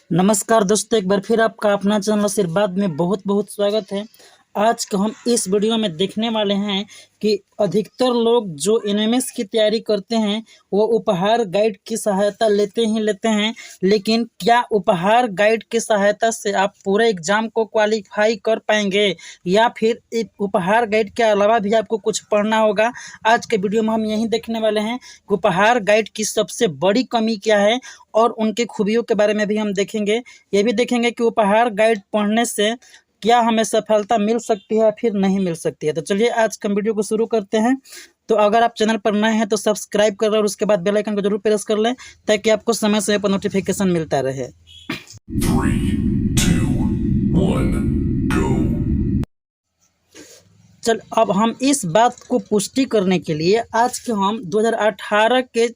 नमस्कार दोस्तों, एक बार फिर आपका अपना चैनल आशीर्वाद में बहुत बहुत स्वागत है। आज का हम इस वीडियो में देखने वाले हैं कि अधिकतर लोग जो एनएमएस की तैयारी करते हैं वो उपहार गाइड की सहायता लेते हैं, लेकिन क्या उपहार गाइड की सहायता से आप पूरे एग्जाम को क्वालिफाई कर पाएंगे या फिर उपहार गाइड के अलावा भी आपको कुछ पढ़ना होगा। आज के वीडियो में हम यही देखने वाले हैं कि उपहार गाइड की सबसे बड़ी कमी क्या है और उनकी खूबियों के बारे में भी हम देखेंगे। ये भी देखेंगे कि उपहार गाइड पढ़ने से क्या हमें सफलता मिल सकती है या फिर नहीं मिल सकती है। तो चलिए आज का वीडियो को शुरू करते हैं। तो अगर आप चैनल पर नए हैं तो सब्सक्राइब कर लें और उसके बाद बेल आइकन को जरूर प्रेस कर लें ताकि आपको समय समय पर नोटिफिकेशन मिलता रहे। 3, 2, 1, go. चल अब हम इस बात को पुष्टि करने के लिए आज के हम 2018 के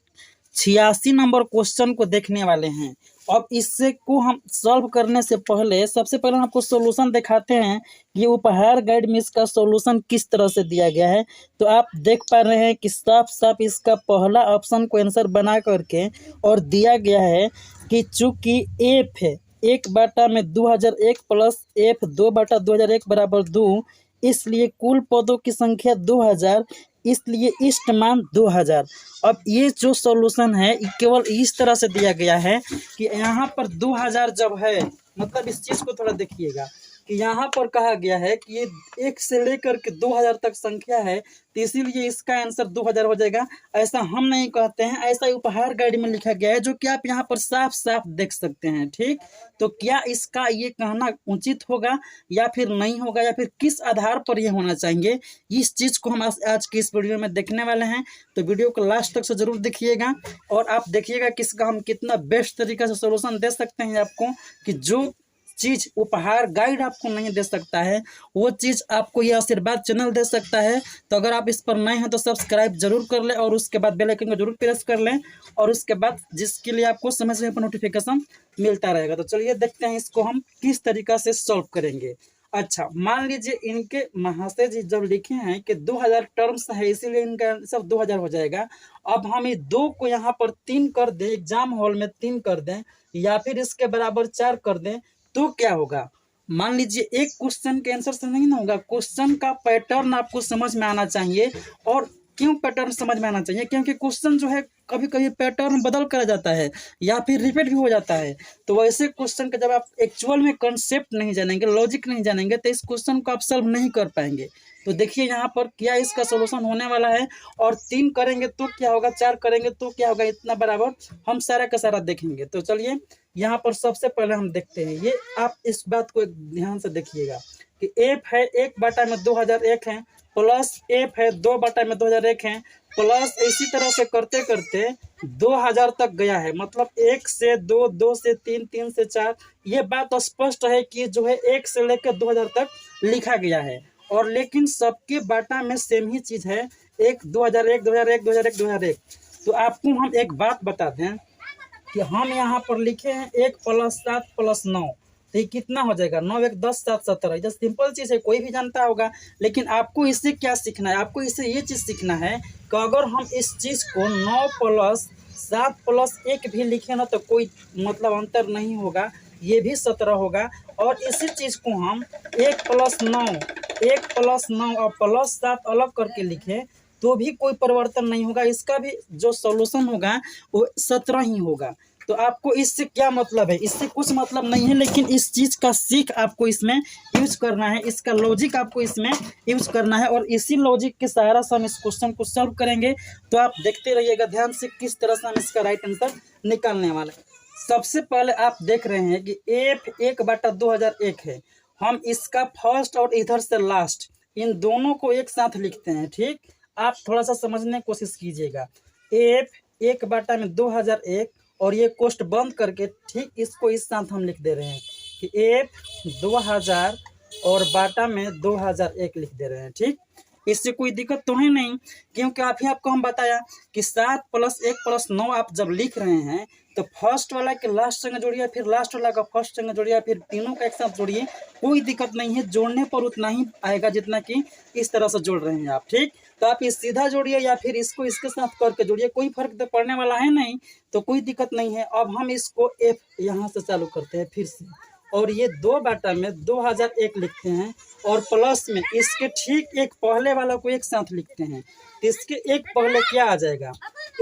86 नंबर क्वेश्चन को देखने वाले हैं। अब इससे को हम सॉल्व करने से पहले सबसे पहले हम आपको सॉल्यूशन दिखाते हैं। ये उपहार गाइड में इसका सॉल्यूशन किस तरह से दिया गया है। तो आप देख पा रहे हैं कि साफ साफ इसका पहला ऑप्शन को आंसर बना करके और दिया गया है कि चूंकि एफ है 1/2001 प्लस एफ 2/2001 बराबर 2, इसलिए कुल पदों की संख्या 2000, इसलिए इष्ट मान 2000। अब ये जो सॉल्यूशन है ये केवल इस तरह से दिया गया है कि यहाँ पर 2000 जब है, मतलब इस चीज को थोड़ा देखिएगा कि यहाँ पर कहा गया है कि ये 1 से लेकर के 2000 तक संख्या है, तो इसीलिए इसका आंसर 2000 हो जाएगा। ऐसा हम नहीं कहते हैं, ऐसा उपहार गाइड में लिखा गया है जो कि आप यहाँ पर साफ साफ देख सकते हैं। ठीक, तो क्या इसका ये कहना उचित होगा या फिर नहीं होगा या फिर किस आधार पर यह होना चाहिए, इस चीज को हम आज की इस वीडियो में देखने वाले हैं। तो वीडियो को लास्ट तक से जरूर देखिएगा और आप देखिएगा कि इसका हम कितना बेस्ट तरीके से सॉल्यूशन दे सकते हैं आपको, कि जो चीज उपहार गाइड आपको नहीं दे सकता है वो चीज आपको ये आशीर्वाद चैनल दे सकता है। तो अगर आप इस पर नए हैं तो सब्सक्राइब जरूर कर लें और उसके बाद बेल आइकन को जरूर प्रेस कर लें और उसके बाद जिसके लिए आपको समय समय पर नोटिफिकेशन मिलता रहेगा। तो चलिए देखते हैं इसको हम किस तरीका से सॉल्व करेंगे। अच्छा, मान लीजिए इनके महाशय जी जब लिखे हैं कि 2000 टर्म्स है इसीलिए इनका सब 2000 हो जाएगा। अब हम ये 2 को यहाँ पर 3 कर दें, एग्जाम हॉल में 3 कर दें या फिर इसके बराबर 4 कर दें तो क्या होगा। मान लीजिए एक क्वेश्चन के आंसर से नहीं ना होगा, क्वेश्चन का पैटर्न आपको समझ में आना चाहिए। और क्यों पैटर्न समझ में आना चाहिए, क्योंकि क्वेश्चन जो है कभी कभी पैटर्न बदल कर जाता है या फिर रिपीट भी हो जाता है। तो वैसे क्वेश्चन का जब आप एक्चुअल में कंसेप्ट नहीं जानेंगे, लॉजिक नहीं जानेंगे, तो इस क्वेश्चन को आप सॉल्व नहीं कर पाएंगे। तो देखिए यहाँ पर क्या इसका सॉल्यूशन होने वाला है। और 3 करेंगे तो क्या होगा, 4 करेंगे तो क्या होगा, इतना बराबर हम सारा का सारा देखेंगे। तो चलिए यहाँ पर सबसे पहले हम देखते हैं, ये आप इस बात को ध्यान से देखिएगा कि एफ है 1/2001 है प्लस एफ है 2/2001 है प्लस इसी तरह से करते करते 2000 तक गया है, मतलब 1 से 2, 2 से 3, 3 से 4। ये बात स्पष्ट है कि जो है 1 से लेकर 2000 तक लिखा गया है। और लेकिन सबके बाटा में सेम ही चीज है, 2001 2001 2001 2001। तो आपको हम एक बात बता दें कि हम यहाँ पर लिखे हैं 1 + 7 + 9, तो ये कितना हो जाएगा, 9 1 10 7 17। ये सिंपल चीज़ है, कोई भी जानता होगा। लेकिन आपको इससे क्या सीखना है, आपको इससे ये चीज़ सीखना है कि अगर हम इस चीज़ को 9 + 7 + 1 भी लिखें ना तो कोई मतलब अंतर नहीं होगा, ये भी 17 होगा। और इसी चीज़ को हम 1 + 9 और +7 अलग करके लिखें तो भी कोई परिवर्तन नहीं होगा, इसका भी जो सॉल्यूशन होगा वो 17 ही होगा। तो आपको इससे क्या मतलब है, इससे कुछ मतलब नहीं है, लेकिन इस चीज़ का सीख आपको इसमें यूज करना है, इसका लॉजिक आपको इसमें यूज करना है और इसी लॉजिक के सहारा से हम इस क्वेश्चन को सॉल्व करेंगे। तो आप देखते रहिएगा ध्यान से किस तरह से हम इसका राइट आंसर निकालने वाले हैं। सबसे पहले आप देख रहे हैं कि एफ 1/2001 है, हम इसका फर्स्ट और इधर से लास्ट इन दोनों को एक साथ लिखते हैं। ठीक, आप थोड़ा सा समझने की कोशिश कीजिएगा। एफ 1/2001 और ये कोष्ट बंद करके ठीक इसको इस साथ हम लिख दे रहे हैं कि एफ 2000 और बाटा में 2001 लिख दे रहे हैं। ठीक, इससे कोई दिक्कत तो है नहीं, क्योंकि अभी आपको हम बताया कि 7 + 1 + 9 आप जब लिख रहे हैं तो फर्स्ट वाला के लास्ट संग जोड़िए, फिर लास्ट वाला का फर्स्ट संग जोड़िए, फिर तीनों का एक साथ जोड़िए, कोई दिक्कत नहीं है। जोड़ने पर उतना ही आएगा जितना कि इस तरह से जोड़ रहे हैं आप, ठीक। तो आप ये सीधा जोड़िए या फिर इसको इसके साथ करके जोड़िए, कोई फर्क तो पड़ने वाला है नहीं, तो कोई दिक्कत नहीं है। अब हम इसको एफ यहाँ से चालू करते हैं फिर से, और ये 2 में 2001 लिखते हैं, और प्लस में इसके ठीक एक पहले वाला को एक साथ लिखते हैं। इसके एक पहले क्या आ जाएगा,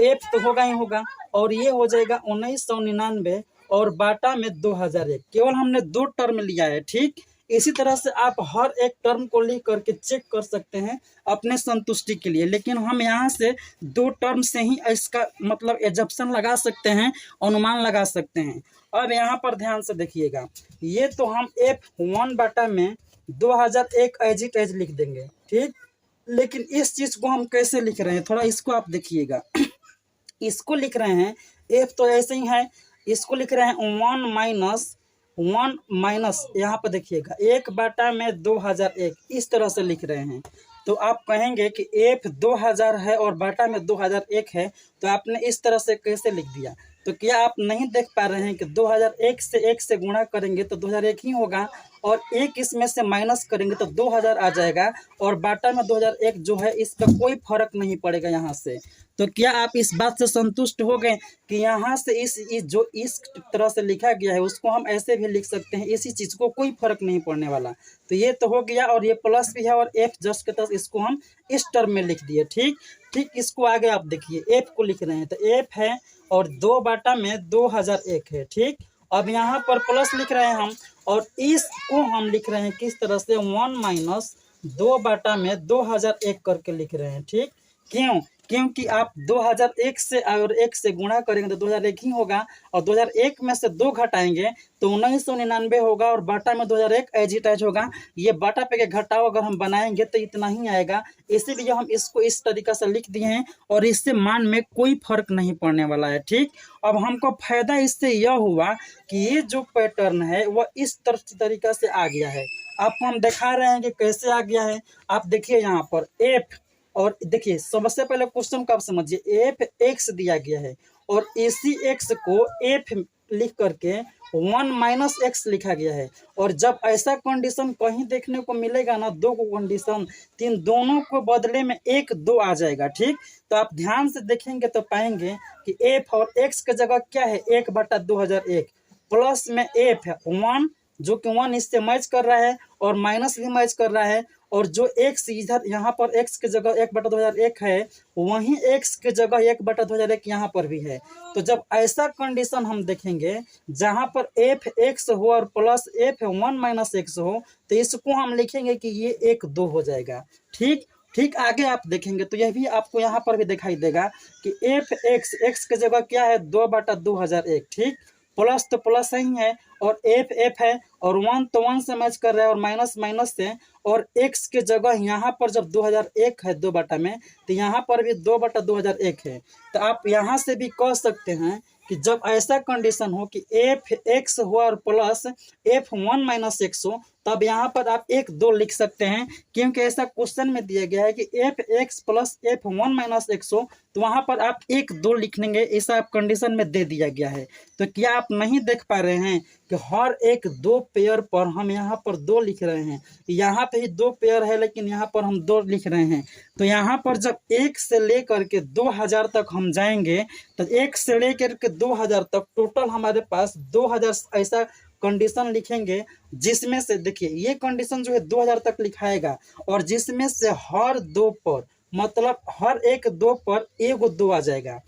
एफ तो होगा ही होगा, और ये हो जाएगा 1999 और बाटा में 2001। केवल हमने 2 टर्म लिया है, ठीक। इसी तरह से आप हर एक टर्म को लिख करके चेक कर सकते हैं अपने संतुष्टि के लिए, लेकिन हम यहाँ से 2 टर्म से ही इसका मतलब एजप्शन लगा सकते हैं, अनुमान लगा सकते हैं। अब यहाँ पर ध्यान से देखिएगा, ये तो हम F1 बाटा में 2001 एज इट एज लिख देंगे, ठीक। लेकिन इस चीज़ को हम कैसे लिख रहे हैं, थोड़ा इसको आप देखिएगा। इसको लिख रहे हैं एफ तो ऐसे ही है, इसको लिख रहे हैं 1 - यहाँ पर देखिएगा 1 बाटा में 2001, इस तरह से लिख रहे हैं। तो आप कहेंगे कि एफ 2000 है और बाटा में 2001 है, तो आपने इस तरह से कैसे लिख दिया। तो क्या आप नहीं देख पा रहे हैं कि 2001 से 1 से गुणा करेंगे तो 2001 ही होगा, और 1 इसमें से माइनस करेंगे तो 2000 आ जाएगा, और बाटा में 2001 जो है इसका कोई फर्क नहीं पड़ेगा यहाँ से। तो क्या आप इस बात से संतुष्ट हो गए कि यहाँ से इस जो इस तरह से लिखा गया है उसको हम ऐसे भी लिख सकते हैं, इसी चीज़ को कोई फर्क नहीं पड़ने वाला। तो ये तो हो गया, और ये प्लस भी है, और एफ जस्ट के तरह इसको हम इस टर्म में लिख दिए, ठीक। इसको आगे आप देखिए, एफ को लिख रहे हैं तो एफ है और 2 बाटा में 2001 है, ठीक। अब यहाँ पर प्लस लिख रहे हैं हम, और इसको हम लिख रहे हैं किस तरह से 1 - 2 बाटा में 2001 करके लिख रहे हैं, ठीक। क्यों, क्योंकि आप 2001 से और 1 से गुणा करेंगे तो 2001 ही होगा, और 2001 में से 2 घटाएंगे तो 1999 होगा, और बाटा में 2001 एज इट एज होगा। ये बाटा पे के घटाव अगर हम बनाएंगे तो इतना ही आएगा, इसीलिए हम इसको इस तरीका से लिख दिए हैं, और इससे मान में कोई फर्क नहीं पड़ने वाला है, ठीक। अब हमको फायदा इससे यह हुआ कि ये जो पैटर्न है वह इस तरीका से आ गया है। आपको हम दिखा रहे हैं कि कैसे आ गया है। आप देखिए यहाँ पर एफ, और देखिए सबसे पहले क्वेश्चन को आप समझिए, एफ एक्स दिया गया है और इसी एक्स को एफ लिख करके 1 - x लिखा गया है। और जब ऐसा कंडीशन कहीं देखने को मिलेगा ना, 2 को कंडीशन, तो इन दोनों को बदले में 1 2 आ जाएगा, ठीक। तो आप ध्यान से देखेंगे तो पाएंगे कि एफ और एक्स की जगह क्या है, 1 बटा 2001, प्लस में एफ है 1, जो कि 1 इससे मैच कर रहा है, और माइनस भी मैच कर रहा है, और जो एक्स इधर यहाँ पर एक्स की जगह 1 बटा 2001 है, वहीं एक्स की जगह 1 बटा 2001 यहाँ पर भी है। तो जब ऐसा कंडीशन हम देखेंगे जहाँ पर एफ एक्स हो और प्लस एफ 1 - x हो, तो इसको हम लिखेंगे कि ये 1 2 हो जाएगा, ठीक। आगे आप देखेंगे तो यह भी आपको यहाँ पर भी दिखाई देगा कि एफ एक्स की जगह क्या है, 2 बटा 2001, ठीक। प्लस तो प्लस ही है, और एफ है, और 1 तो 1 से मैच कर रहा है, और माइनस से, और एक्स के जगह यहाँ पर जब 2001 है 2 बटा में, तो यहाँ पर भी 2 बटा 2001 है। तो आप यहाँ से भी कह सकते हैं कि जब ऐसा कंडीशन हो कि एफ एक्स हो और प्लस एफ 1 - x हो, तब यहाँ पर आप 1 2 लिख सकते हैं, क्योंकि ऐसा क्वेश्चन में दिया गया है कि F x plus F 1 - x हो, तो वहाँ पर आप 1 2 लिख लेंगे, ऐसा आप कंडीशन में दे दिया गया है। तो क्या आप नहीं देख पा रहे हैं कि हर एक 2 पेयर पर हम यहाँ पर 2 लिख रहे हैं, यहाँ पे ही 2 पेयर है लेकिन यहाँ पर हम 2 लिख रहे हैं। तो यहाँ पर जब 1 से लेकर के 2000 तक हम जाएंगे, तो 1 से लेकर के 2000 तक टोटल हमारे पास 2000 ऐसा कंडीशन लिखेंगे, जिसमें से देखिए ये कंडीशन जो है 2000 तक लिखाएगा, और जिसमें से हर 2 पर, मतलब हर एक 2 पर 1 2 आ जाएगा।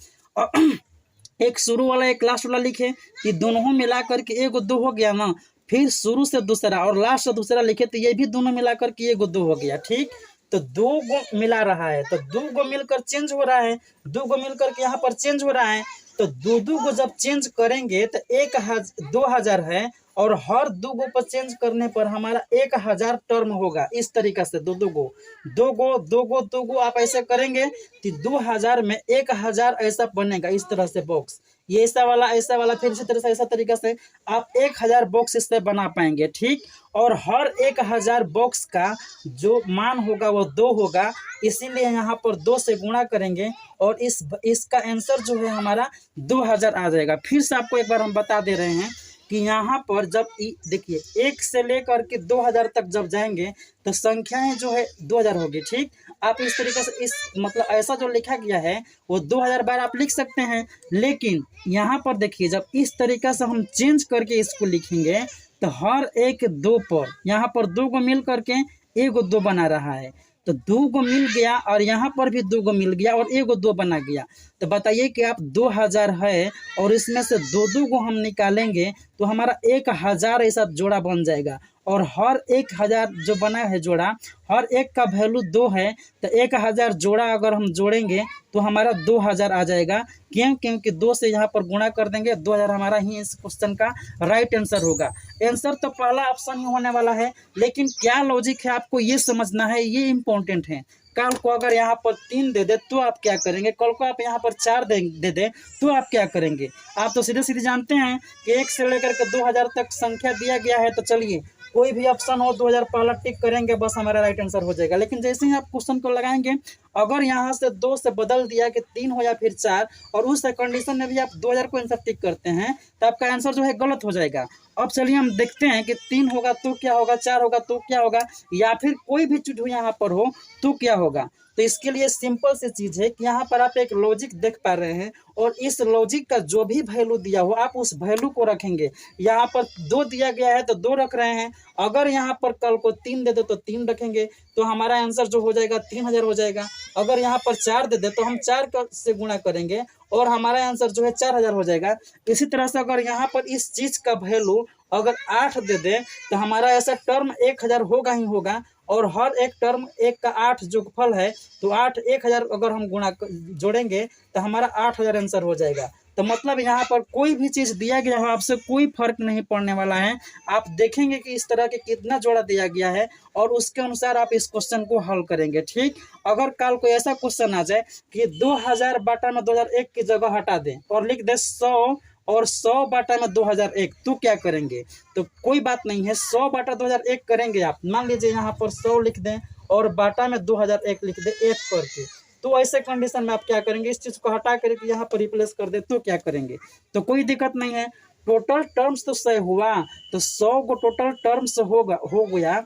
एक शुरू वाला एक लास्ट वाला लिखे, कि दोनों मिला करके 1 2 हो गया ना, फिर शुरू से दूसरा और लास्ट से दूसरा लिखे तो ये भी दोनों मिला करके 1 2 हो गया, ठीक। तो 2 गो मिला रहा है, तो 2 गो मिलकर चेंज हो रहा है, 2 गो मिलकर के यहाँ पर चेंज हो रहा है। तो 2 को जब चेंज करेंगे तो 2000 है, और हर 2 गो पर चेंज करने पर हमारा 1000 टर्म होगा। इस तरीका से 2 गो आप ऐसे करेंगे कि 2000 में 1000 ऐसा बनेगा, इस तरह से बॉक्स। ये ऐसा वाला फिर इसी तरह से ऐसा तरीका से आप 1000 बॉक्स इससे बना पाएंगे, ठीक। और हर 1000 बॉक्स का जो मान होगा वो 2 होगा, इसीलिए यहाँ पर 2 से गुणा करेंगे और इसका आंसर जो है हमारा 2000 आ जाएगा। फिर से आपको एक बार हम बता दे रहे हैं कि यहाँ पर जब देखिए 1 से लेकर के 2000 तक जब जाएंगे तो संख्याएं जो है 2000 होगी, ठीक। आप इस तरीके से इस मतलब ऐसा जो लिखा गया है वो 2000 बार आप लिख सकते हैं, लेकिन यहाँ पर देखिए जब इस तरीका से हम चेंज करके इसको लिखेंगे तो हर एक 2 पर यहाँ पर 2 को मिल करके 1 2 बना रहा है, तो 2 को मिल गया और यहाँ पर भी 2 को मिल गया और 1 2 बना गया। तो बताइए कि आप 2000 है और इसमें से 2 को हम निकालेंगे तो हमारा 1000 ऐसा जोड़ा बन जाएगा। और हर 1000 जो बना है जोड़ा, हर एक का वैल्यू 2 है, तो 1000 जोड़ा अगर हम जोड़ेंगे तो हमारा 2000 आ जाएगा। क्यों? क्योंकि 2 से यहाँ पर गुणा कर देंगे, 2000 हमारा ही इस क्वेश्चन का राइट आंसर होगा। आंसर तो पहला ऑप्शन ही होने वाला है, लेकिन क्या लॉजिक है आपको ये समझना है, ये इम्पोर्टेंट है। कल को अगर यहाँ पर 3 दे दे तो आप क्या करेंगे, कल को आप यहाँ पर 4 दे दे तो आप क्या करेंगे। आप तो सीधे सीधे जानते हैं कि 1 से लेकर के 2000 तक संख्या दिया गया है, तो चलिए कोई भी ऑप्शन हो 2000 पहला टिक करेंगे, बस हमारा राइट आंसर हो जाएगा। लेकिन जैसे ही आप क्वेश्चन को लगाएंगे, अगर यहाँ से 2 से बदल दिया कि 3 हो या फिर 4 और उस कंडीशन में भी आप 2000 को आंसर टिक करते हैं तो आपका आंसर जो है गलत हो जाएगा। अब चलिए हम देखते हैं कि 3 होगा तो क्या होगा, 4 होगा तो क्या होगा, या फिर कोई भी चीज यहाँ पर हो तो क्या होगा। तो इसके लिए सिंपल सी चीज है कि यहाँ पर आप एक लॉजिक देख पा रहे हैं और इस लॉजिक का जो भी वैल्यू दिया हो आप उस वैल्यू को रखेंगे। यहाँ पर 2 दिया गया है तो 2 रख रहे हैं, अगर यहाँ पर कल को 3 दे दो तो 3 रखेंगे, तो हमारा आंसर जो हो जाएगा 3000 हो जाएगा। अगर यहाँ पर 4 दे दे तो हम 4 से गुणा करेंगे और हमारा आंसर जो है 4000 हो जाएगा। इसी तरह से अगर यहाँ पर इस चीज का वैल्यू अगर 8 दे दे तो हमारा ऐसा टर्म 1000 होगा ही होगा, और हर एक टर्म 1 का 8 जो फल है तो 8 1000 अगर हम गुणा जोड़ेंगे तो हमारा 8000 आंसर हो जाएगा। तो मतलब यहाँ पर कोई भी चीज़ दिया गया हो आपसे कोई फर्क नहीं पड़ने वाला है। आप देखेंगे कि इस तरह के कितना जोड़ा दिया गया है और उसके अनुसार आप इस क्वेश्चन को हल करेंगे, ठीक। अगर कल को ऐसा क्वेश्चन आ जाए कि 2000 बटा में 2001 की जगह हटा दें और लिख दे 100 और 100 बटा में 2001, तो क्या करेंगे। तो कोई बात नहीं है, 100 बटा 2001 करेंगे आप। मान लीजिए यहाँ पर 100 लिख दें और बाटा में 2001 लिख दें 1 करके, तो ऐसे कंडीशन में आप क्या करेंगे, इस चीज़ को हटा करके यहाँ पर रिप्लेस कर दे तो क्या करेंगे। तो कोई दिक्कत नहीं है, टोटल टर्म्स तो 100 हुआ, तो 100 को टोटल टर्म्स हो गया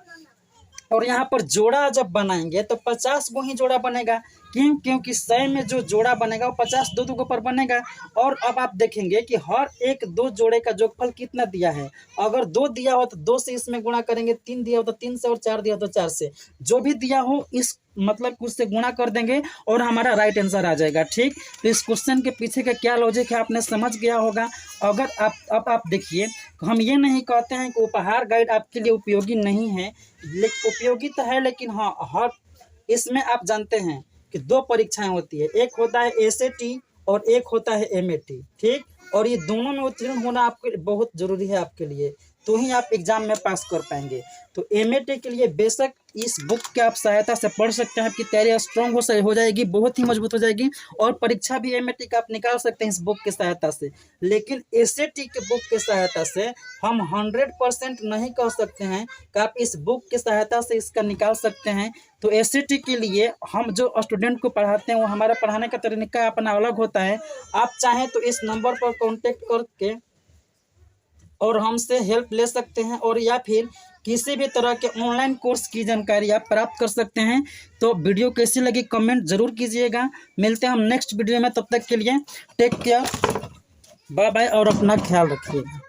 और यहाँ पर जोड़ा जब बनाएंगे तो 50 को ही जोड़ा बनेगा। क्यों? क्योंकि 100 में जो जोड़ा बनेगा वो 50 दो के ऊपर बनेगा। और अब आप देखेंगे कि हर एक 2 जोड़े का जोगफल कितना दिया है। अगर 2 दिया हो तो 2 से इसमें गुणा करेंगे, 3 दिया हो तो 3 से और 4 दिया हो तो 4 से, जो भी दिया हो इस मतलब उससे गुणा कर देंगे और हमारा राइट आंसर आ जाएगा, ठीक। तो इस क्वेश्चन के पीछे का क्या लॉजिक है आपने समझ गया होगा। अगर आप देखिए, हम ये नहीं कहते हैं कि उपहार गाइड आपके लिए उपयोगी नहीं है, लेकिन उपयोगी तो है, लेकिन हाँ हर इसमें आप जानते हैं कि 2 परीक्षाएं होती है, एक होता है एसएटी और एक होता है एमएटी, ठीक। और ये दोनों में उत्तीर्ण होना आपके बहुत ज़रूरी है आपके लिए, तो ही आप एग्जाम में पास कर पाएंगे। तो एमएटी के लिए बेशक इस बुक के आप सहायता से पढ़ सकते हैं, आपकी तैयारी स्ट्रांग हो जाएगी, बहुत ही मजबूत हो जाएगी और परीक्षा भी एमएटी का आप निकाल सकते हैं इस बुक की सहायता से। लेकिन एसएटी के बुक की सहायता से हम 100% नहीं कह सकते हैं कि आप इस बुक की सहायता से इसका निकाल सकते हैं। तो एसएटी के लिए हम जो स्टूडेंट को पढ़ाते हैं वो हमारा पढ़ाने का तरीका अपना अलग होता है। आप चाहें तो इस नंबर पर कॉन्टेक्ट करके और हमसे हेल्प ले सकते हैं, और या फिर किसी भी तरह के ऑनलाइन कोर्स की जानकारी आप प्राप्त कर सकते हैं। तो वीडियो कैसी लगी कमेंट ज़रूर कीजिएगा। मिलते हैं हम नेक्स्ट वीडियो में, तब तक के लिए टेक केयर, बाय बाय और अपना ख्याल रखिएगा।